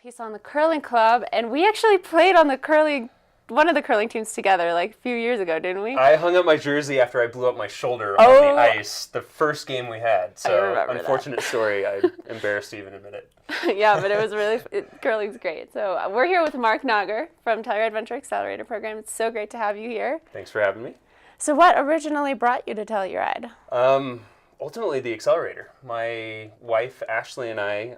piece on the curling club, and we actually played on one of the curling teams together like a few years ago, didn't we? I hung up my jersey after I blew up my shoulder on the ice the first game we had. So unfortunate story. I'm embarrassed to even admit it. Yeah, but it was curling's great. So we're here with Marc Nager from Telluride Venture Accelerator program. It's so great to have you here. Thanks for having me. So what originally brought you to Telluride? Ultimately, the accelerator. My wife, Ashley, and I,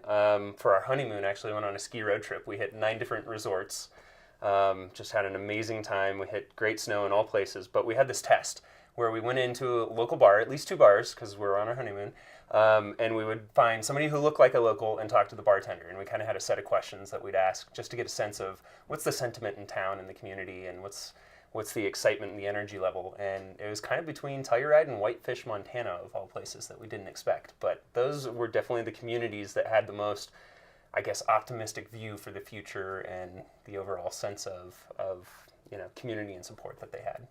for our honeymoon, actually went on a ski road trip. We hit 9 different resorts. Just had an amazing time. We hit great snow in all places, but we had this test where we went into a local bar, at least 2 bars, because we were on our honeymoon, and we would find somebody who looked like a local and talk to the bartender. And we kind of had a set of questions that we'd ask just to get a sense of what's the sentiment in town and the community, and what's the excitement and the energy level. And it was kind of between Telluride and Whitefish, Montana, of all places, that we didn't expect. But those were definitely the communities that had the most, I guess, optimistic view for the future and the overall sense of community and support that they had.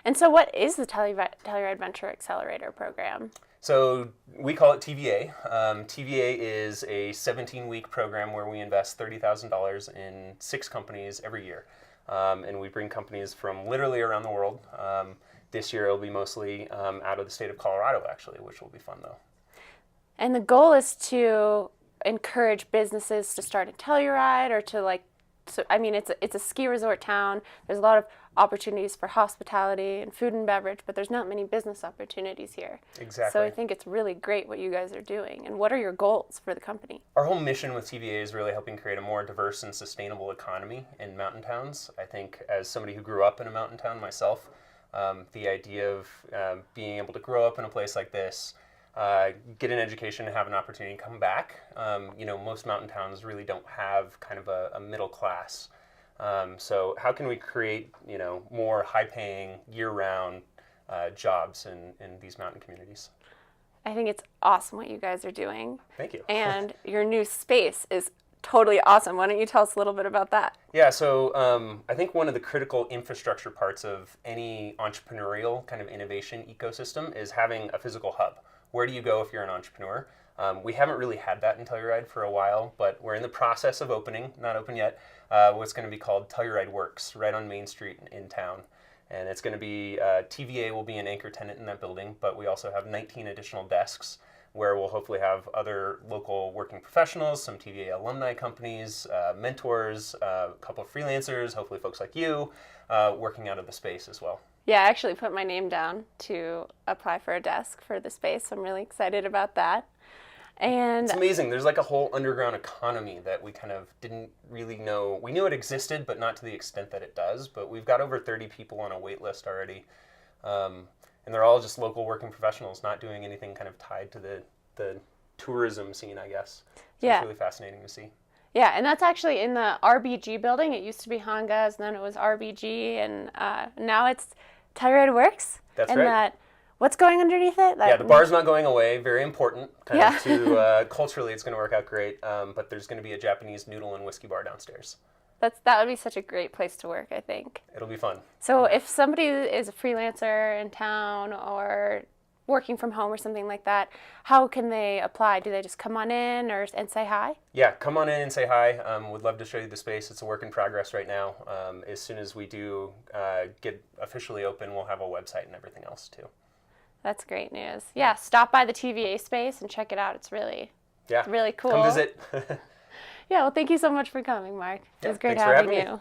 And so what is the Telluride Venture Accelerator program? So we call it TVA. TVA is a 17-week program where we invest $30,000 in 6 companies every year. And we bring companies from literally around the world. This year it'll be mostly out of the state of Colorado, actually, which will be fun, though. And the goal is to encourage businesses to start in Telluride, or to it's a ski resort town. There's a lot of opportunities for hospitality and food and beverage, but there's not many business opportunities here. Exactly. So I think it's really great what you guys are doing. And what are your goals for the company? Our whole mission with TVA is really helping create a more diverse and sustainable economy in mountain towns. I think as somebody who grew up in a mountain town myself, the idea of being able to grow up in a place like this, get an education and have an opportunity to come back. Most mountain towns really don't have kind of a middle class. So how can we create, more high-paying, year-round jobs in these mountain communities? I think it's awesome what you guys are doing. Thank you. And your new space is totally awesome. Why don't you tell us a little bit about that? Yeah, so I think one of the critical infrastructure parts of any entrepreneurial kind of innovation ecosystem is having a physical hub. Where do you go if you're an entrepreneur? We haven't really had that in Telluride for a while, but we're in the process of opening, not open yet, what's going to be called Telluride Works, right on Main Street in town. And it's going to be, TVA will be an anchor tenant in that building, but we also have 19 additional desks where we'll hopefully have other local working professionals, some TVA alumni companies, mentors, a couple of freelancers, hopefully folks like you, working out of the space as well. Yeah, I actually put my name down to apply for a desk for the space, so I'm really excited about that. And it's amazing. There's like a whole underground economy that we kind of didn't really know. We knew it existed, but not to the extent that it does. But we've got over 30 people on a wait list already. And they're all just local working professionals, not doing anything kind of tied to the tourism scene, I guess. So yeah. It's really fascinating to see. Yeah, and that's actually in the RBG building. It used to be Hongas, and then it was RBG, and now it's Telluride Works. That's right. What's going underneath it? Yeah, the bar's not going away. Very important. Culturally, it's going to work out great. But there's going to be a Japanese noodle and whiskey bar downstairs. That would be such a great place to work, I think. It'll be fun. So if somebody is a freelancer in town or working from home or something like that, how can they apply? Do they just come on in and say hi? Yeah, come on in and say hi. Would love to show you the space. It's a work in progress right now. As soon as we do get officially open, we'll have a website and everything else too. That's great news. Yeah, stop by the TVA space and check it out. It's really really cool. Come visit. Yeah, well, thank you so much for coming, Marc. It was great having you.